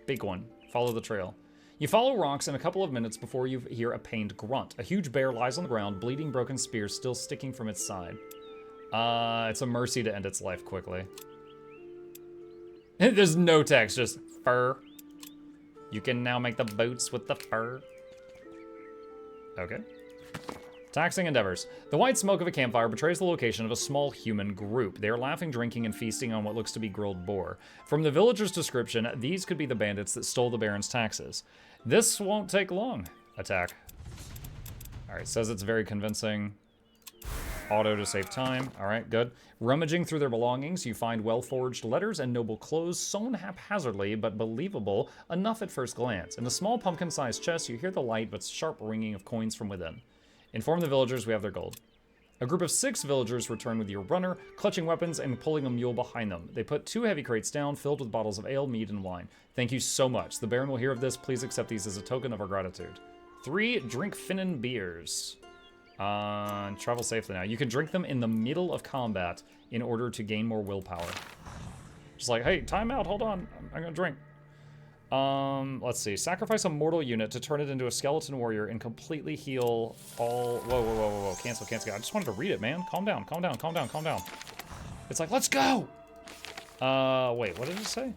Big one. Follow the trail. You follow rocks in a couple of minutes before you hear a pained grunt. A huge bear lies on the ground, bleeding, broken spear still sticking from its side. It's a mercy to end its life quickly. There's no text, just fur. You can now make the boots with the fur. Okay. Taxing endeavors. The white smoke of a campfire betrays the location of a small human group. They are laughing, drinking, and feasting on what looks to be grilled boar. From the villager's description, these could be the bandits that stole the Baron's taxes. This won't take long. Attack. Alright, says it's very convincing. Auto to save time. Alright, good. Rummaging through their belongings, you find well-forged letters and noble clothes sewn haphazardly but believable enough at first glance. In the small pumpkin-sized chest, you hear the light but sharp ringing of coins from within. Inform the villagers we have their gold. A group of 6 villagers return with your runner, clutching weapons and pulling a mule behind them. They put 2 heavy crates down, filled with bottles of ale, mead, and wine. Thank you so much. The Baron will hear of this. Please accept these as a token of our gratitude. 3 drink Finnan beers. Travel safely now. You can drink them in the middle of combat in order to gain more willpower. Just like, hey, time out, hold on. I'm gonna drink. Let's see. Sacrifice a mortal unit to turn it into a skeleton warrior and completely heal all... Whoa. Cancel. I just wanted to read it, man. Calm down. It's like, let's go! Wait, what did it say?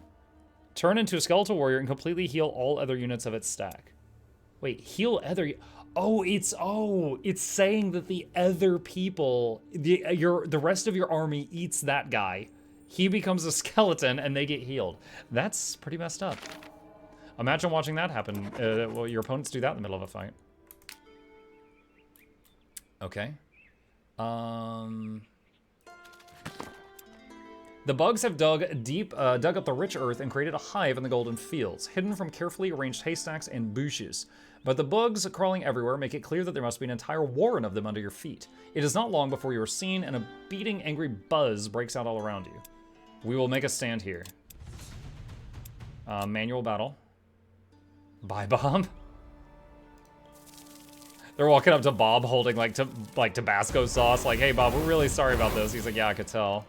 Turn into a skeletal warrior and completely heal all other units of its stack. Wait, heal other... it's saying that the other people, the rest of your army eats that guy. He becomes a skeleton and they get healed. That's pretty messed up. Imagine watching that happen. Well, your opponents do that in the middle of a fight. Okay. The bugs have dug up the rich earth and created a hive in the golden fields, hidden from carefully arranged haystacks and bushes. But the bugs crawling everywhere make it clear that there must be an entire warren of them under your feet. It is not long before you are seen, and a beating, angry buzz breaks out all around you. We will make a stand here. Manual battle. Bye, Bob. They're walking up to Bob holding like Tabasco sauce. Like, hey, Bob, we're really sorry about this. He's like, yeah, I could tell.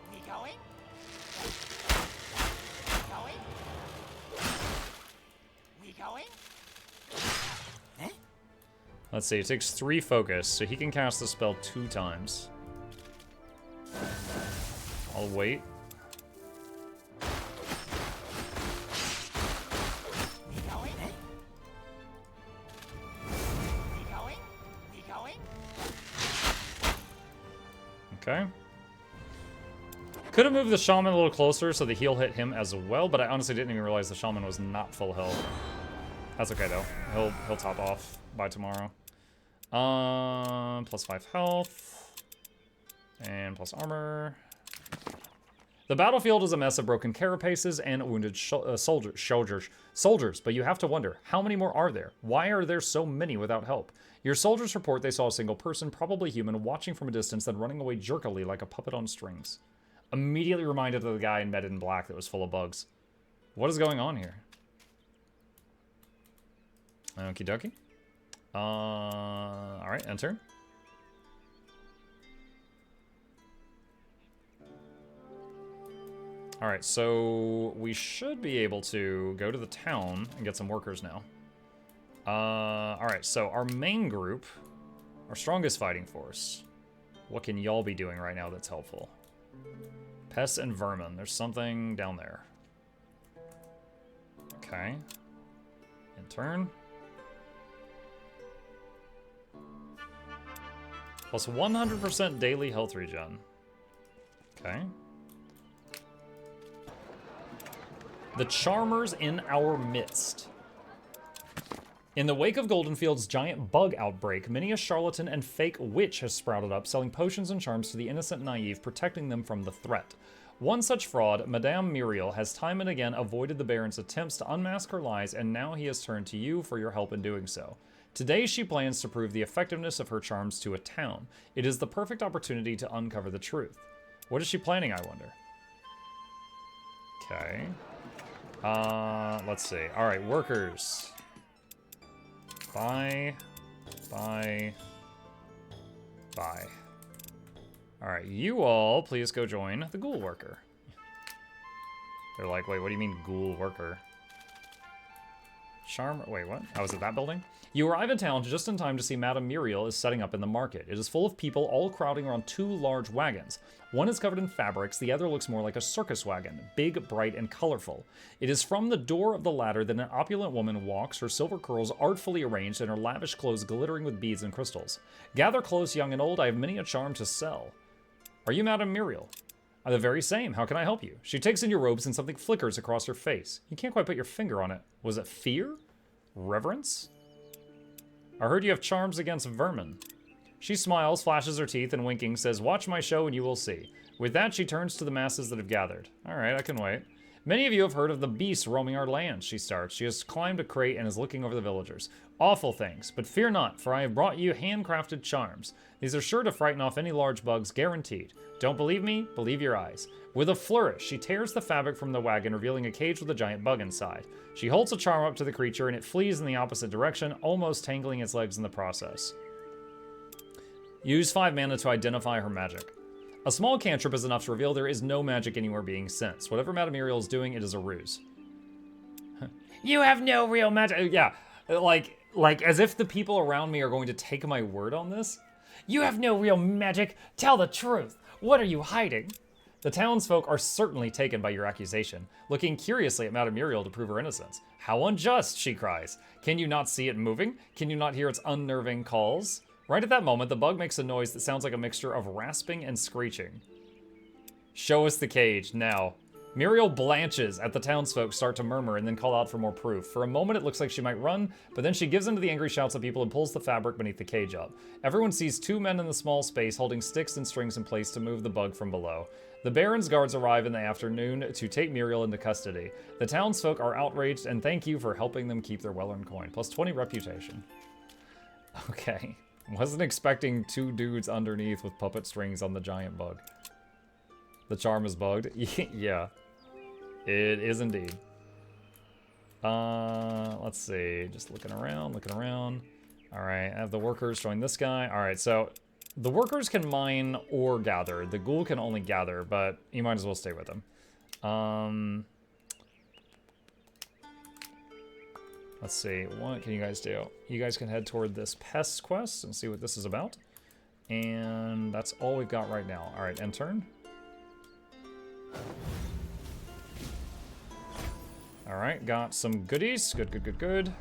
Let's see, it takes 3 focus, so he can cast the spell 2 times. I'll wait. Okay. Could have moved the shaman a little closer so the heal hit him as well, but I honestly didn't even realize the shaman was not full health. That's okay though. He'll top off by tomorrow. Plus 5 health. And plus armor. The battlefield is a mess of broken carapaces and wounded soldiers, but you have to wonder, how many more are there? Why are there so many without help? Your soldiers report they saw a single person, probably human, watching from a distance, then running away jerkily like a puppet on strings. Immediately reminded of the guy in Men in Black that was full of bugs. What is going on here? Okie dokie. Alright, enter. Alright, so we should be able to go to the town and get some workers now. Alright, so our main group, our strongest fighting force. What can y'all be doing right now that's helpful? Pests and vermin. There's something down there. Okay. In turn. Plus 100% daily health regen. Okay. The Charmers in our midst. In the wake of Goldenfield's giant bug outbreak, many a charlatan and fake witch has sprouted up, selling potions and charms to the innocent naive, protecting them from the threat. One such fraud, Madame Muriel, has time and again avoided the Baron's attempts to unmask her lies, and now he has turned to you for your help in doing so. Today she plans to prove the effectiveness of her charms to a town. It is the perfect opportunity to uncover the truth. What is she planning, I wonder? Okay. Let's see. Alright, workers. Bye. Alright, you all please go join the ghoul worker. They're like, wait, what do you mean ghoul worker? Charm, wait, what? Oh, was it that building? You arrive in town just in time to see Madame Muriel is setting up in the market. It is full of people all crowding around two large wagons. One is covered in fabrics, the other looks more like a circus wagon, big, bright, and colorful. It is from the door of the latter that an opulent woman walks, her silver curls artfully arranged and her lavish clothes glittering with beads and crystals. Gather close, young and old, I have many a charm to sell. Are you Madame Muriel? I'm the very same. How can I help you? She takes in your robes and something flickers across her face. You can't quite put your finger on it. Was it fear? Reverence? I heard you have charms against vermin. She smiles, flashes her teeth, and winking says, watch my show and you will see. With that, she turns to the masses that have gathered. All right, I can wait. Many of you have heard of the beasts roaming our lands, she starts. She has climbed a crate and is looking over the villagers. Awful things, but fear not, for I have brought you handcrafted charms. These are sure to frighten off any large bugs, guaranteed. Don't believe me? Believe your eyes. With a flourish, she tears the fabric from the wagon, revealing a cage with a giant bug inside. She holds a charm up to the creature, and it flees in the opposite direction, almost tangling its legs in the process. Use 5 mana to identify her magic. A small cantrip is enough to reveal there is no magic anywhere being sensed. Whatever Madame Muriel is doing, it is a ruse. You have no real magic. Yeah, like as if the people around me are going to take my word on this. You have no real magic. Tell the truth. What are you hiding? The townsfolk are certainly taken by your accusation, looking curiously at Madame Muriel to prove her innocence. How unjust, she cries. Can you not see it moving? Can you not hear its unnerving calls? Right at that moment, the bug makes a noise that sounds like a mixture of rasping and screeching. Show us the cage, now. Muriel blanches at the townsfolk start to murmur and then call out for more proof. For a moment, it looks like she might run, but then she gives in to the angry shouts of people and pulls the fabric beneath the cage up. Everyone sees 2 men in the small space holding sticks and strings in place to move the bug from below. The Baron's guards arrive in the afternoon to take Muriel into custody. The townsfolk are outraged and thank you for helping them keep their well-earned coin. Plus 20 reputation. Okay. Wasn't expecting 2 dudes underneath with puppet strings on the giant bug. The charm is bugged. Yeah. It is indeed. Let's see. Just looking around, All right, I have the workers join this guy. All right, so the workers can mine or gather. The ghoul can only gather, but you might as well stay with him. Let's see, what can you guys do? You guys can head toward this pest quest and see what this is about. And that's all we've got right now. All right, end turn. All right, got some goodies. Good.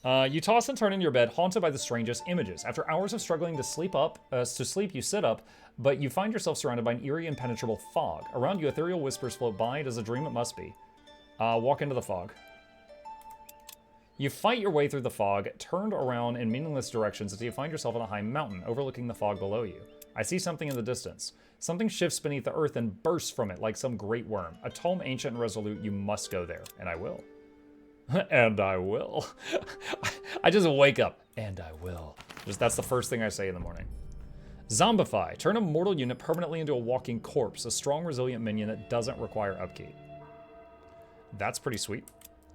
You toss and turn in your bed, haunted by the strangest images. After hours of struggling to sleep, you sit up, but you find yourself surrounded by an eerie, impenetrable fog. Around you, ethereal whispers float by. It is a dream, it must be. Walk into the fog. You fight your way through the fog, turned around in meaningless directions until you find yourself on a high mountain, overlooking the fog below you. I see something in the distance. Something shifts beneath the earth and bursts from it like some great worm. A tome ancient and resolute, you must go there. And I will. And I will. I just wake up. And I will. That's the first thing I say in the morning. Zombify. Turn a mortal unit permanently into a walking corpse. A strong, resilient minion that doesn't require upkeep. That's pretty sweet.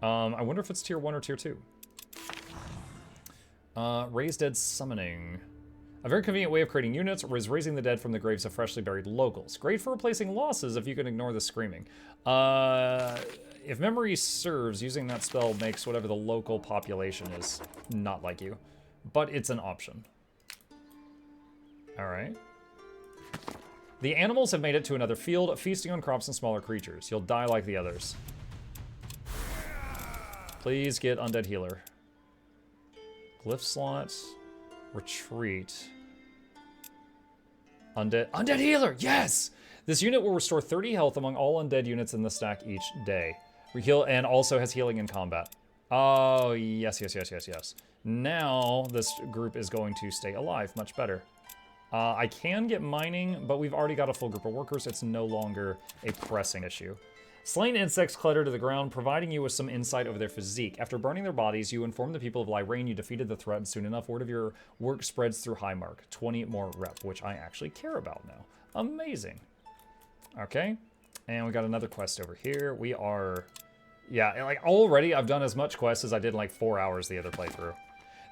I wonder if it's tier 1 or tier 2. Raise Dead Summoning. A very convenient way of creating units is raising the dead from the graves of freshly buried locals. Great for replacing losses if you can ignore the screaming. If memory serves, using that spell makes whatever the local population is not like you. But it's an option. Alright. The animals have made it to another field, feasting on crops and smaller creatures. You'll die like the others. Please get Undead Healer. Glyph slots. Retreat. Undead Healer! Yes! This unit will restore 30 health among all undead units in the stack each day. Heal and also has healing in combat. Oh, yes. Now this group is going to stay alive much better. I can get mining, but we've already got a full group of workers. It's no longer a pressing issue. Slain insects clutter to the ground, providing you with some insight over their physique. After burning their bodies, you inform the people of Lyrane you defeated the threat, and soon enough, word of your work spreads through Highmark. 20 more rep, which I actually care about now. Amazing. Okay, and we got another quest over here. We are, yeah, like already I've done as much quest as I did in like 4 hours the other playthrough.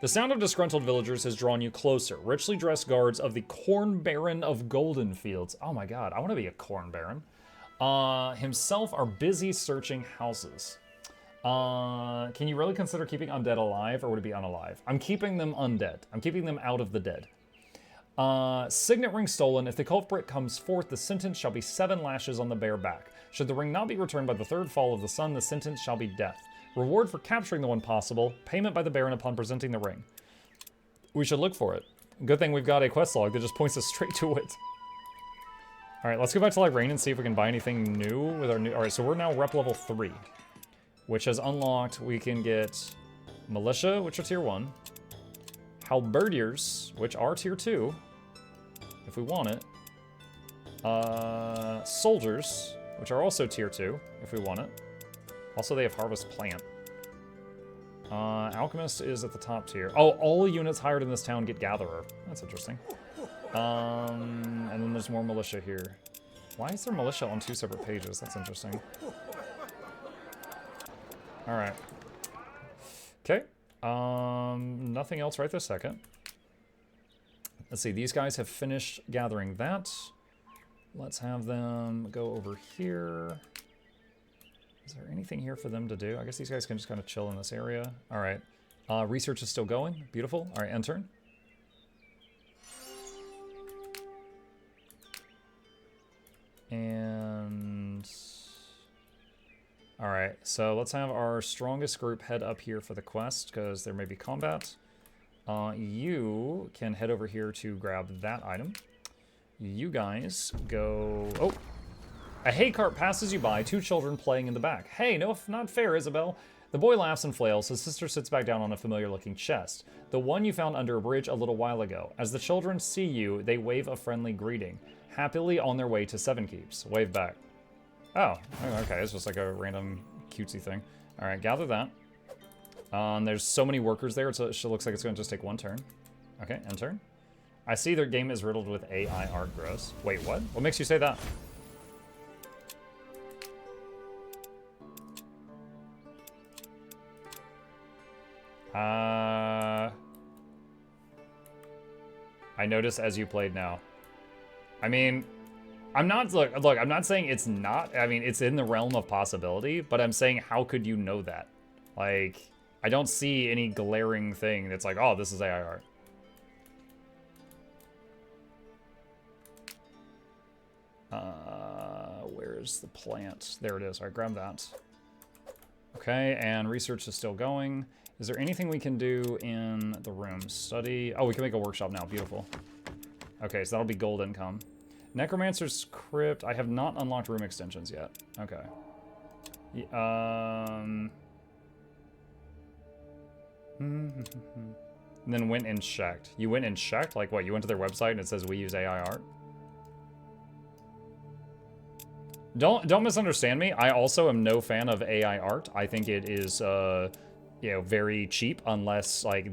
The sound of disgruntled villagers has drawn you closer. Richly dressed guards of the Corn Baron of Golden Fields. Oh my god, I want to be a Corn Baron. Himself are busy searching houses. Can you really consider keeping undead alive, or would it be unalive? I'm keeping them undead. I'm keeping them out of the dead. Signet ring stolen. If the culprit comes forth, the sentence shall be 7 lashes on the bare back. Should the ring not be returned by the 3rd fall of the sun, the sentence shall be death. Reward for capturing the one possible. Payment by the Baron upon presenting the ring. We should look for it. Good thing we've got a quest log that just points us straight to it. Alright, let's go back to Lyrane and see if we can buy anything new with our new... Alright, so we're now rep level 3. Which has unlocked, we can get Militia, which are tier 1. Halberdiers, which are tier 2. If we want it. Soldiers, which are also tier 2, if we want it. Also, they have Harvest Plant. Alchemist is at the top tier. Oh, all units hired in this town get Gatherer. That's interesting. And then there's more Militia here. Why is there Militia on 2 separate pages? That's interesting. Alright. Okay. Nothing else right this second. Let's see, these guys have finished gathering that. Let's have them go over here. Is there anything here for them to do? I guess these guys can just kind of chill in this area. Alright. Research is still going. Beautiful. Alright, end turn. And... Alright, so let's have our strongest group head up here for the quest, because there may be combat. You can head over here to grab that item. You guys go... Oh! A hay cart passes you by, 2 children playing in the back. Hey, no, not fair, Isabel. The boy laughs and flails. His sister sits back down on a familiar-looking chest. The one you found under a bridge a little while ago. As the children see you, they wave a friendly greeting. Happily on their way to Seven Keeps. Wave back. Oh, okay, it's just like a random cutesy thing. All right, gather that. There's so many workers there, so it looks like it's going to just take 1 turn. Okay, end turn. I see their game is riddled with AI art gross. Wait, what? What makes you say that? I noticed as you played now. I mean... I'm not, look, I'm not saying it's not, I mean, it's in the realm of possibility, but I'm saying, how could you know that? Like, I don't see any glaring thing that's like, oh, this is AI art. Where's the plant? There it is. All right, grab that. Okay, and research is still going. Is there anything we can do in the room? Study. Oh, we can make a workshop now. Beautiful. Okay, so that'll be gold income. Necromancer's Crypt. I have not unlocked room extensions yet. Okay. And then went and checked. You went and checked? Like what? You went to their website and it says we use AI art? Don't misunderstand me. I also am no fan of AI art. I think it is, you know, very cheap unless like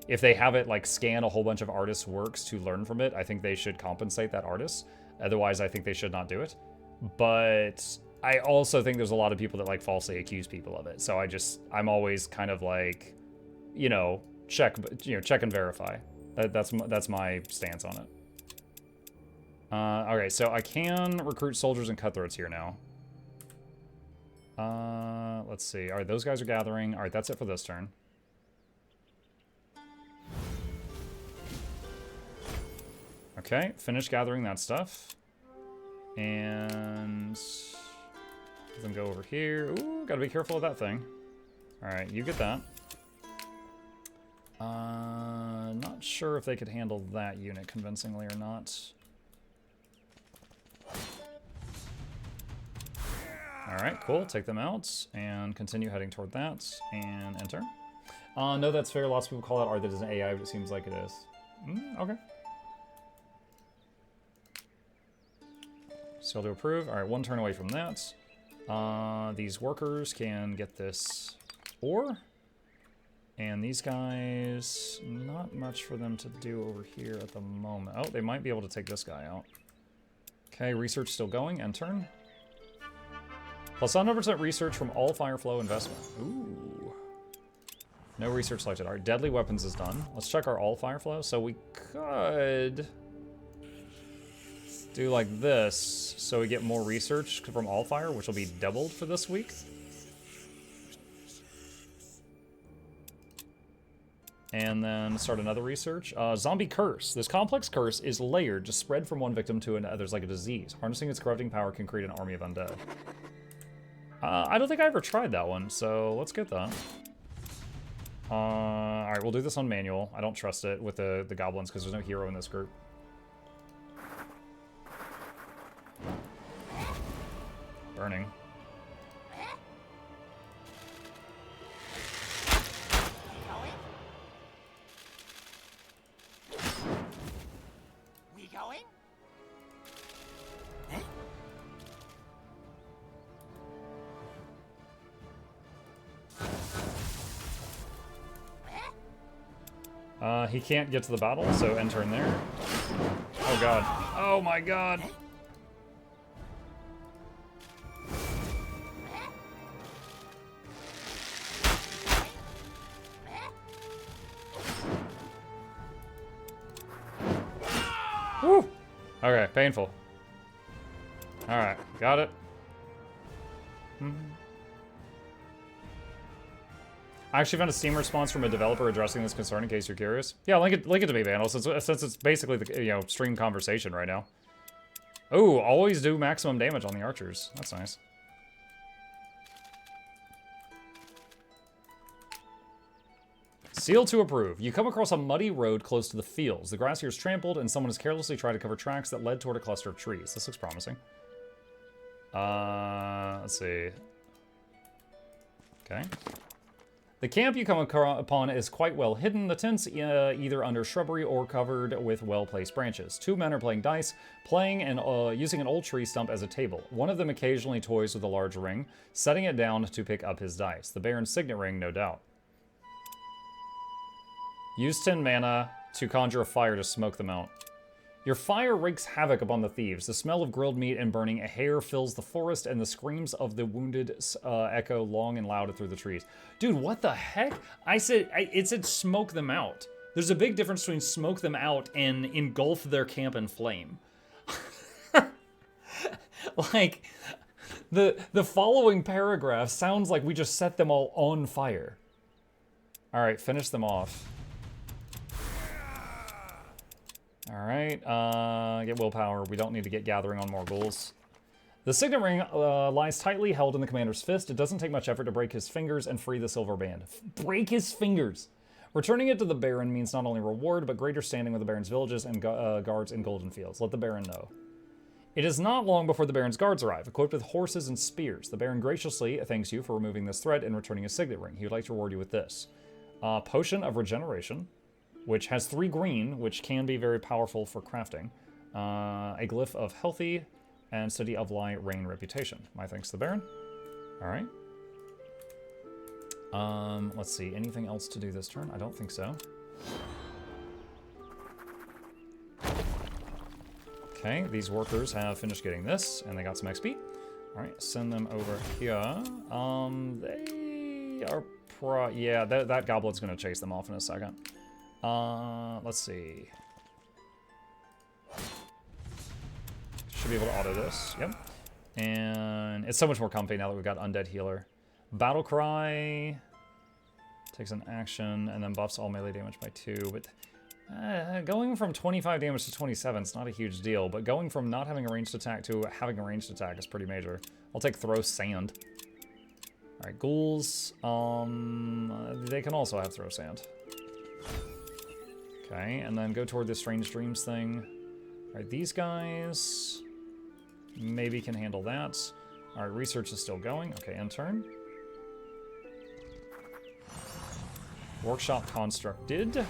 if they have it like scan a whole bunch of artists' works to learn from it, I think they should compensate that artist. Otherwise, I think they should not do it. But I also think there's a lot of people that like falsely accuse people of it. So I'm always kind of like, you know, check and verify. That's my stance on it. Okay, so I can recruit soldiers and cutthroats here now. Let's see. All right, those guys are gathering. All right, that's it for this turn. Okay, finish gathering that stuff. And then go over here. Ooh, gotta be careful of that thing. All right, you get that. Not sure if they could handle that unit convincingly or not. All right, cool. Take them out and continue heading toward that and enter. No, that's fair. Lots of people call it art that isn't AI, but it seems like it is. Okay. Still to approve. All right, 1 turn away from that. These workers can get this ore. And these guys, not much for them to do over here at the moment. Oh, they might be able to take this guy out. Okay, research still going. End turn. Plus 100% research from all fire flow investment. Ooh. No research selected. All right, deadly weapons is done. Let's check our all fire flow. So we could do like this, so we get more research from all fire, which will be doubled for this week. and then start another research. Zombie curse. This complex curse is layered to spread from one victim to another like a disease. Harnessing its corrupting power can create an army of undead. I don't think I ever tried that one, so let's get that. Alright, we'll do this on manual. I don't trust it with the goblins because there's no hero in this group. Burning. We going? He can't get to the battle, so end turn there. Oh god. Oh my god. Woo! Okay, painful. Alright, got it. I actually found a Steam response from a developer addressing this concern in case you're curious. Yeah, link it to me, Vandal, since it's basically the stream conversation right now. Oh, always do maximum damage on the archers. That's nice. Seal to approve. You come across a muddy road close to the fields. The grass here is trampled, and someone has carelessly tried to cover tracks that led toward a cluster of trees. This looks promising. Let's see. Okay. The camp you come upon is quite well hidden. The tent's either under shrubbery or covered with well-placed branches. Two men are playing dice, playing and using an old tree stump as a table. One of them occasionally toys with a large ring, setting it down to pick up his dice. The Baron's signet ring, no doubt. Use 10 mana to conjure a fire to smoke them out. Your fire wreaks havoc upon the thieves. The smell of grilled meat and burning hair fills the forest, and the screams of the wounded echo long and loud through the trees. Dude, what the heck? It said smoke them out. There's a big difference between smoke them out and engulf their camp in flame. Like, the following paragraph sounds like we just set them all on fire. All right, finish them off. Alright, get willpower. We don't need to get gathering on more ghouls. The signet ring lies tightly held in the commander's fist. It doesn't take much effort to break his fingers and free the silver band. Break his fingers! Returning it to the Baron means not only reward, but greater standing with the Baron's villages and guards in Golden Fields. Let the Baron know. It is not long before the Baron's guards arrive, equipped with horses and spears. The Baron graciously thanks you for removing this threat and returning his signet ring. He would like to reward you with this. Potion of Regeneration, which has 3 green, which can be very powerful for crafting. A glyph of healthy, and City of Light Rain reputation. My thanks to the Baron. All right. Let's see, anything else to do this turn? I don't think so. Okay, these workers have finished getting this, and they got some XP. All right, send them over here. They are yeah, that goblin's gonna chase them off in a second. Let's see. Should be able to auto this. Yep. And it's so much more comfy now that we've got Undead Healer. Battle Cry takes an action and then buffs all melee damage by 2. But going from 25 damage to 27 is not a huge deal. But going from not having a ranged attack to having a ranged attack is pretty major. I'll take Throw Sand. All right, ghouls. They can also have Throw Sand. Okay, and then go toward this Strange Dreams thing. All right, these guys maybe can handle that. All right, research is still going. Okay, end turn. Workshop constructed.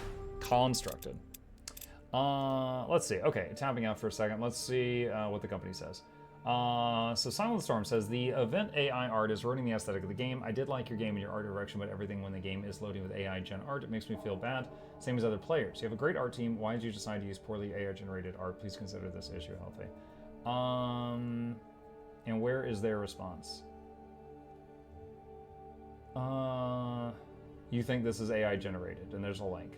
Let's see. Okay, tapping out for a second. Let's see what the company says. So Silent Storm says, the event AI art is ruining the aesthetic of the game. I did like your game and your art direction, but everything when the game is loading with AI gen art, it makes me feel bad. Same as other players. You have a great art team. Why did you decide to use poorly AI generated art? Please consider this issue healthy. And where is their response? You think this is AI generated, and there's a link.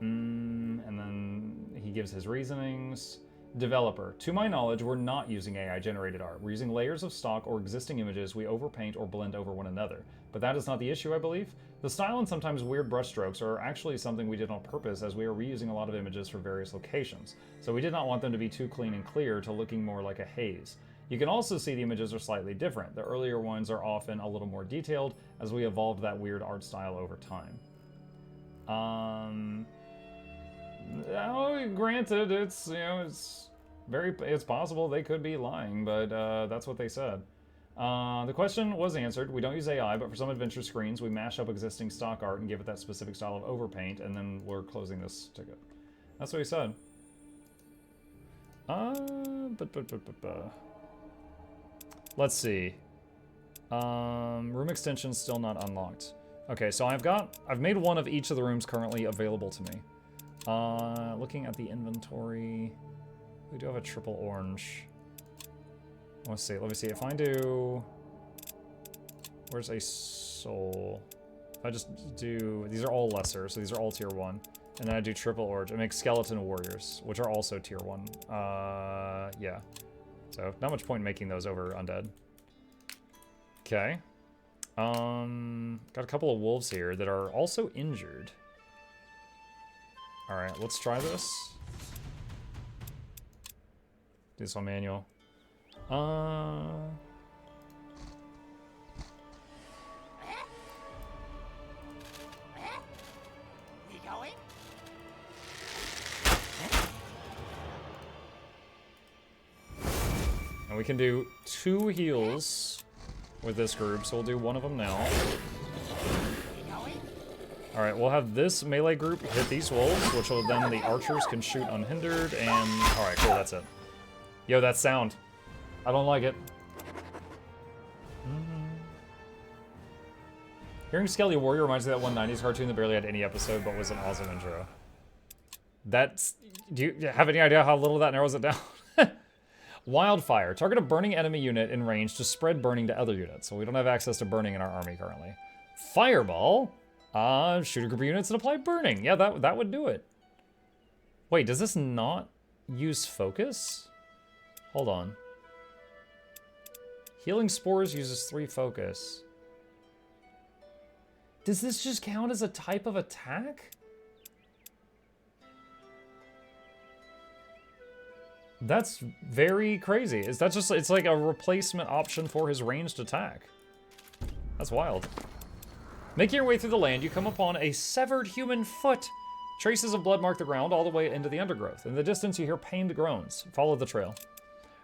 And then he gives his reasonings. Developer. To my knowledge, we're not using AI-generated art. We're using layers of stock or existing images we overpaint or blend over one another. But that is not the issue, I believe. The style and sometimes weird brushstrokes are actually something we did on purpose, as we are reusing a lot of images for various locations. So we did not want them to be too clean and clear to looking more like a haze. You can also see the images are slightly different. The earlier ones are often a little more detailed, as we evolved that weird art style over time. Oh, granted, it's, you know, it's possible they could be lying, but that's what they said. The question was answered. We don't use AI, but for some adventure screens, we mash up existing stock art and give it that specific style of overpaint, and then we're closing this ticket. That's what he said. Let's see. Room extension still not unlocked. Okay, so I've made one of each of the rooms currently available to me. Looking at the inventory, we do have a triple orange. Let's see, let me see. If I do, where's a soul? If I just do, these are all lesser, so these are all tier 1. And then I do triple orange. It makes skeleton warriors, which are also tier 1. Yeah. So not much point in making those over undead. Okay. Got a couple of wolves here that are also injured. All right, let's try this. Do this on manual. We going? And we can do 2 heals with this group, so we'll do one of them now. Alright, we'll have this melee group hit these wolves, which will then the archers can shoot unhindered, and... Alright, cool, that's it. Yo, that sound. I don't like it. Hearing Skelly Warrior reminds me of that one 90s cartoon that barely had any episode, but was an awesome intro. That's... Do you have any idea how little that narrows it down? Wildfire. Target a burning enemy unit in range to spread burning to other units. So we don't have access to burning in our army currently. Fireball. Shoot a group of units and apply burning. Yeah, that would do it. Wait, does this not use focus? Hold on. Healing Spores uses 3 focus. Does this just count as a type of attack? That's very crazy. Is that just, it's like a replacement option for his ranged attack. That's wild. Making your way through the land, you come upon a severed human foot. Traces of blood mark the ground all the way into the undergrowth. In the distance, you hear pained groans. Follow the trail.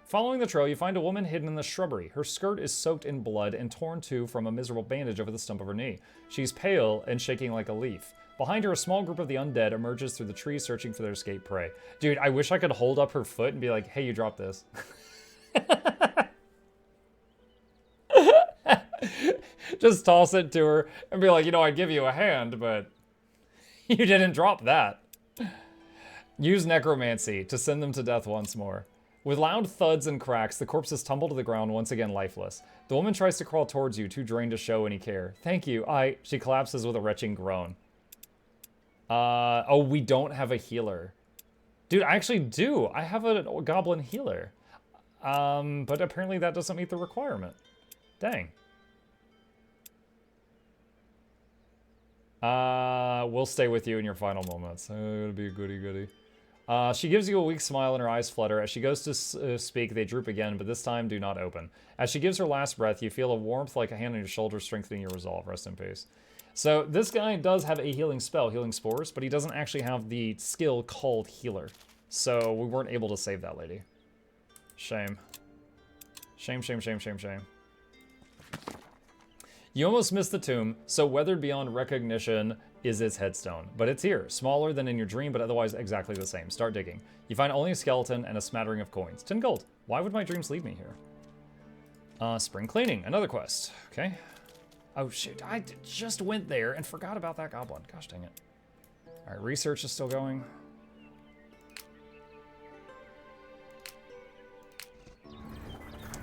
Following the trail, you find a woman hidden in the shrubbery. Her skirt is soaked in blood and torn too from a miserable bandage over the stump of her knee. She's pale and shaking like a leaf. Behind her, a small group of the undead emerges through the trees searching for their escaped prey. Dude, I wish I could hold up her foot and be like, hey, you dropped this. Just toss it to her and be like, you know, I'd give you a hand, but you didn't drop that. Use necromancy to send them to death once more. With loud thuds and cracks, the corpses tumble to the ground, once again lifeless. The woman tries to crawl towards you, too drained to show any care. Thank you, She collapses with a retching groan. Oh, we don't have a healer. Dude, I actually do. I have a goblin healer. But apparently that doesn't meet the requirement. Dang. We'll stay with you in your final moments. It'll be a goody-goody. She gives you a weak smile and her eyes flutter. As she goes to speak, they droop again, but this time do not open. As she gives her last breath, you feel a warmth like a hand on your shoulder, strengthening your resolve. Rest in peace. So this guy does have a healing spell, Healing Spores, but he doesn't actually have the skill called Healer. So we weren't able to save that lady. Shame. Shame, shame, shame, shame, shame. You almost missed the tomb, so weathered beyond recognition is its headstone. But it's here, smaller than in your dream, but otherwise exactly the same. Start digging. You find only a skeleton and a smattering of coins. 10 gold. Why would my dreams lead me here? Spring cleaning, another quest. Okay. Oh shoot, I just went there and forgot about that goblin. Gosh dang it. All right, research is still going.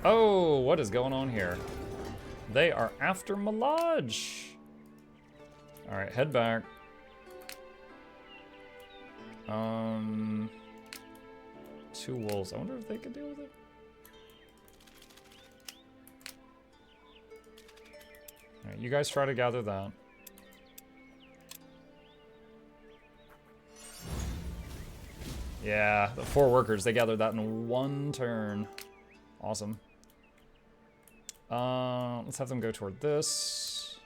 Oh, what is going on here? They are after Malaj. All right, head back. 2 wolves. I wonder if they could deal with it. Alright, you guys try to gather that. Yeah, the 4 workers, they gathered that in 1 turn. Awesome. Let's have them go toward this.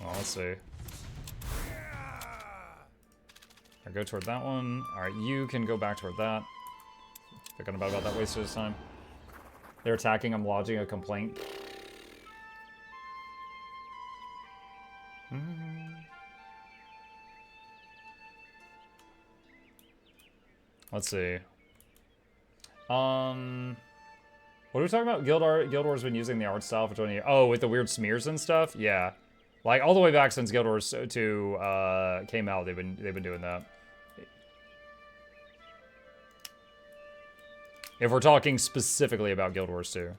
Well, let's see. Alright, go toward that one. Alright, you can go back toward that. Thinking about that wasted his time. They're attacking, I'm lodging a complaint. Let's see. What are we talking about? Guild Wars been using the art style for 20 years. Oh, with the weird smears and stuff? Yeah. Like, all the way back since Guild Wars 2 came out, they've been doing that. If we're talking specifically about Guild Wars 2.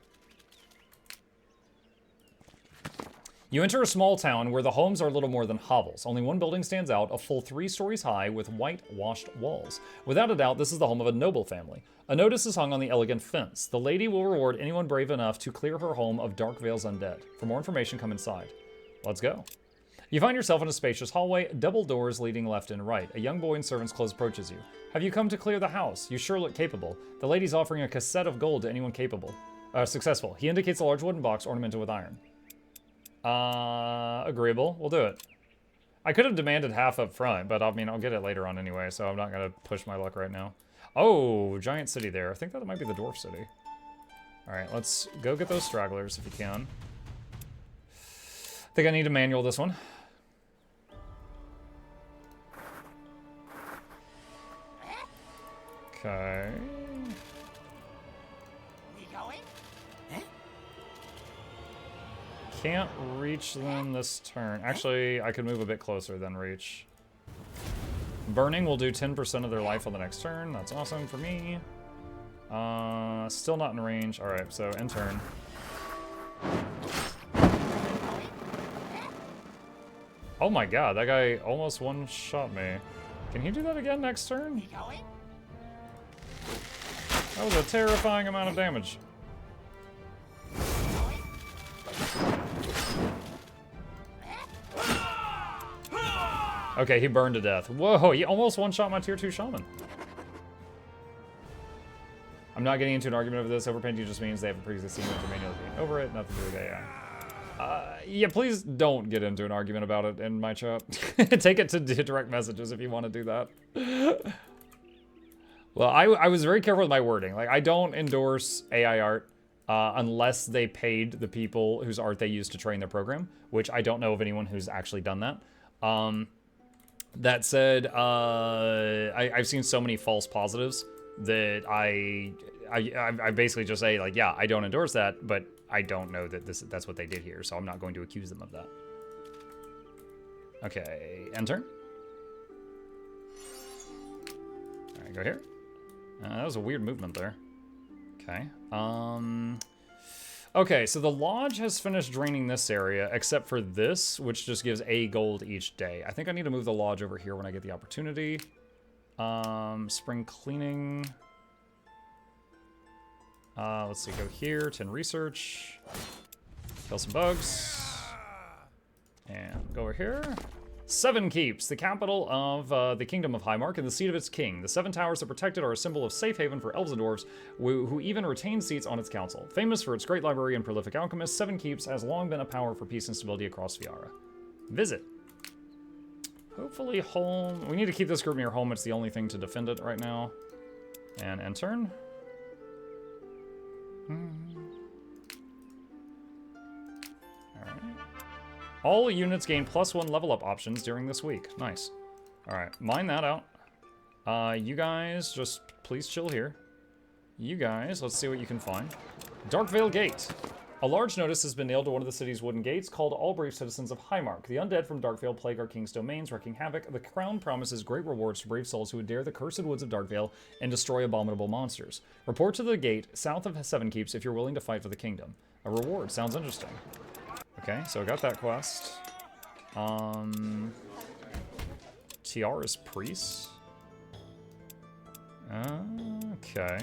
You enter a small town where the homes are little more than hovels. Only one building stands out, a full 3 stories high with whitewashed walls. Without a doubt, this is the home of a noble family. A notice is hung on the elegant fence. The lady will reward anyone brave enough to clear her home of Darkvale's undead. For more information, come inside. Let's go. You find yourself in a spacious hallway, double doors leading left and right. A young boy in servant's clothes approaches you. Have you come to clear the house? You sure look capable. The lady's offering a cassette of gold to anyone capable. Successful. He indicates a large wooden box ornamented with iron. Agreeable. We'll do it. I could have demanded half up front, but I mean, I'll get it later on anyway, so I'm not going to push my luck right now. Oh, giant city there. I think that might be the dwarf city. Alright, let's go get those stragglers if you can. I think I need to manual this one. Okay. Can't reach them this turn. Actually, I could move a bit closer than reach. Burning will do 10% of their life on the next turn. That's awesome for me. Still not in range. Alright, so end turn. Oh my god, that guy almost one-shot me. Can he do that again next turn? That was a terrifying amount of damage. Okay, he burned to death. Whoa, he almost one-shot my tier 2 shaman. I'm not getting into an argument over this. Overpainting just means they have a pre-existing image and manually paint over it. Nothing to do with AI. Yeah, please don't get into an argument about it in my chat. Take it to direct messages if you want to do that. Well, I was very careful with my wording. Like, I don't endorse AI art unless they paid the people whose art they used to train their program, which I don't know of anyone who's actually done that. That said, I've seen so many false positives that I basically just say, like, yeah, I don't endorse that, but I don't know that that's what they did here, so I'm not going to accuse them of that. Okay, end turn. All right, go here. That was a weird movement there. Okay. Okay, so the lodge has finished draining this area, except for this, which just gives a gold each day. I think I need to move the lodge over here when I get the opportunity. Spring cleaning. Let's see, go here, 10 research. Kill some bugs. And go over here. 7 Keeps, the capital of the Kingdom of Highmark and the seat of its king. The 7 towers that protect it are a symbol of safe haven for elves and dwarves, who even retain seats on its council. Famous for its great library and prolific alchemists, 7 Keeps has long been a power for peace and stability across Viara. Visit. Hopefully home. We need to keep this group near home. It's the only thing to defend it right now. And end turn. Alright. All units gain +1 level up options during this week. Nice. Alright, mine that out. You guys, just please chill here. You guys, let's see what you can find. Darkvale Gate. A large notice has been nailed to one of the city's wooden gates called All Brave Citizens of Highmark. The undead from Darkvale plague our king's domains, wreaking havoc. The crown promises great rewards to brave souls who would dare the cursed woods of Darkvale and destroy abominable monsters. Report to the gate south of 7 Keeps if you're willing to fight for the kingdom. A reward. Sounds interesting. Okay, so I got that quest. Tiara's priests. Okay.